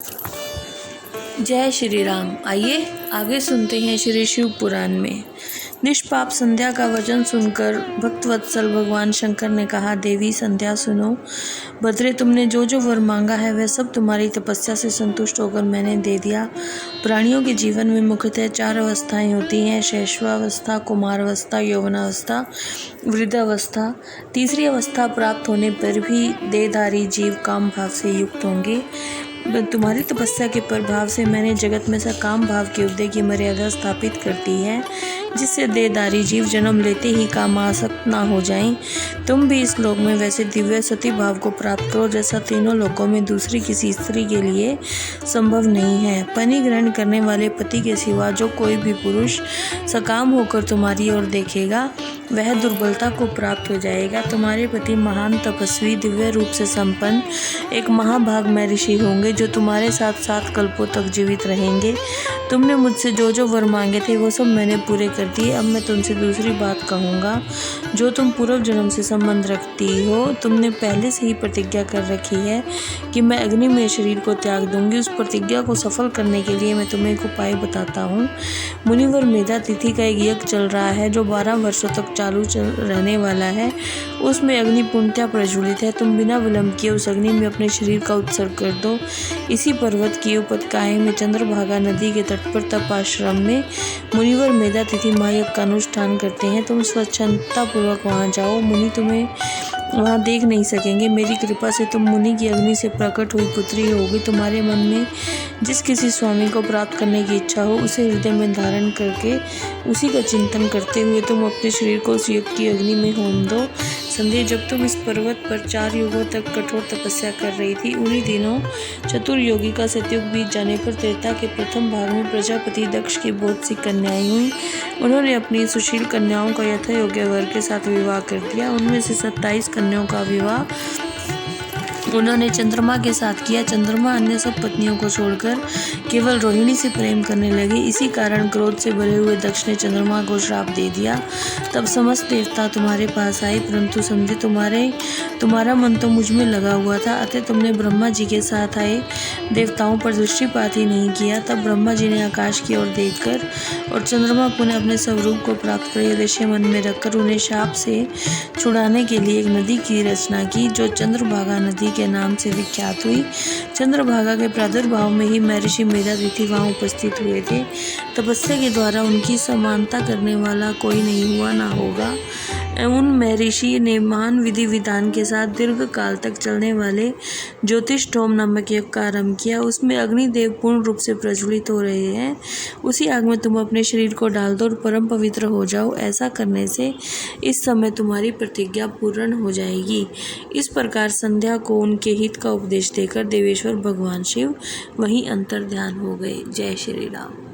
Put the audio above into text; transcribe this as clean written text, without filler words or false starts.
जय श्री राम। आइए आगे सुनते हैं श्री शिव पुराण में। निष्पाप संध्या का वचन सुनकर भक्तवत्सल भगवान शंकर ने कहा, देवी संध्या सुनो। भद्रे, तुमने जो जो वर मांगा है वह सब तुम्हारी तपस्या से संतुष्ट होकर मैंने दे दिया। प्राणियों के जीवन में मुख्यतः 4 अवस्थाएं होती हैं: शैशवावस्था, कुमारावस्था, यौवनावस्था, वृद्धावस्था। तीसरी अवस्था प्राप्त होने पर भी देहधारी जीव काम भाव से युक्त होंगे। तुम्हारी तपस्या के प्रभाव से मैंने जगत में सकाम भाव के उदय की मर्यादा स्थापित कर दी है, जिससे देहधारी जीव जन्म लेते ही कामासक्त ना हो जाएं। तुम भी इस लोक में वैसे दिव्य सती भाव को प्राप्त करो जैसा तीनों लोकों में दूसरी किसी स्त्री के लिए संभव नहीं है। पति ग्रहण करने वाले पति के सिवा जो कोई भी पुरुष सकाम होकर तुम्हारी ओर देखेगा वह दुर्बलता को प्राप्त हो जाएगा। तुम्हारे पति महान तपस्वी, दिव्य रूप से संपन्न एक महाभाग ऋषि होंगे जो तुम्हारे साथ 7 कल्पों तक जीवित रहेंगे। तुमने मुझसे जो जो वर मांगे थे वो सब मैंने पूरे कर दिए। अब मैं तुमसे दूसरी बात कहूँगा जो तुम पूर्व जन्म से संबंध रखती हो। तुमने पहले से ही प्रतिज्ञा कर रखी है कि मैं अग्नि में शरीर को त्याग दूंगी। उस प्रतिज्ञा को सफल करने के लिए मैं तुम्हें एक उपाय बताता हूँ। मुनिवर मेधा तिथि का एक यज्ञ चल रहा है जो 12 वर्षों तक चालू रहने वाला है। उसमें अग्नि पूर्णतया प्रज्वलित है। तुम बिना विलंब किए उस अग्नि में अपने शरीर का उत्सर्ग कर दो। इसी पर्वत की उपत्यकाएं में चंद्रभागा नदी के तट पर तपाश्रम में मुनिवर मेधा तिथि महायज्ञ का अनुष्ठान करते हैं। तुम स्वच्छंदता पूर्वक वहां जाओ। मुनि तुम्हें वहां देख नहीं सकेंगे। मेरी कृपा से तुम मुनि की अग्नि से प्रकट हुई पुत्री होगी। तुम्हारे मन में जिस किसी स्वामी को प्राप्त करने की इच्छा हो उसे हृदय में धारण करके उसी का चिंतन करते हुए तुम अपने शरीर को उस यज्ञ की अग्नि में होम दो। संध्या, जब तुम इस पर्वत पर 4 युगों तक कठोर तपस्या कर रही थी, उन्हीं दिनों चतुर्योगी का सतयुग बीत जाने पर त्रेता के प्रथम भाग में प्रजापति दक्ष की बहुत सी कन्याएं हुई। उन्होंने अपनी सुशील कन्याओं का यथा योग्य वर के साथ विवाह कर दिया। उनमें से 27 कन्याओं का विवाह उन्होंने चंद्रमा के साथ किया। चंद्रमा अन्य सब पत्नियों को छोड़कर केवल रोहिणी से प्रेम करने लगे। इसी कारण क्रोध से भरे हुए दक्ष ने चंद्रमा को श्राप दे दिया। तब समस्त देवता तुम्हारे पास आए, परंतु संध्या तुम्हारा मन तो मुझ में लगा हुआ था, अतः तुमने ब्रह्मा जी के साथ आए देवताओं पर दृष्टिपात ही नहीं किया। तब ब्रह्मा जी ने आकाश की ओर देखकर और चंद्रमा पुनः अपने स्वरूप को प्राप्त कर उद्देश्य मन में रखकर उन्हें शाप से छुड़ाने के लिए एक नदी की रचना की जो चंद्रभागा नदी के नाम से विख्यात हुई। चंद्रभागा के प्रादुर्भाव में ही महर्षि मेधातिथि वहां उपस्थित हुए थे। तपस्या के द्वारा उनकी समानता करने वाला कोई नहीं हुआ ना होगा। उन महर्षि ने महान विधि विधान के साथ दीर्घ काल तक चलने वाले ज्योतिष्ठोम नामक यज्ञ का आरंभ किया। उसमें अग्निदेव पूर्ण रूप से प्रज्वलित हो रहे हैं। उसी आग में तुम अपने शरीर को डाल दो और परम पवित्र हो जाओ। ऐसा करने से इस समय तुम्हारी प्रतिज्ञा पूर्ण हो जाएगी। इस प्रकार संध्या को उनके हित का उपदेश देकर देवेश्वर भगवान शिव वहीं अंतर ध्यान हो गए। जय श्री राम।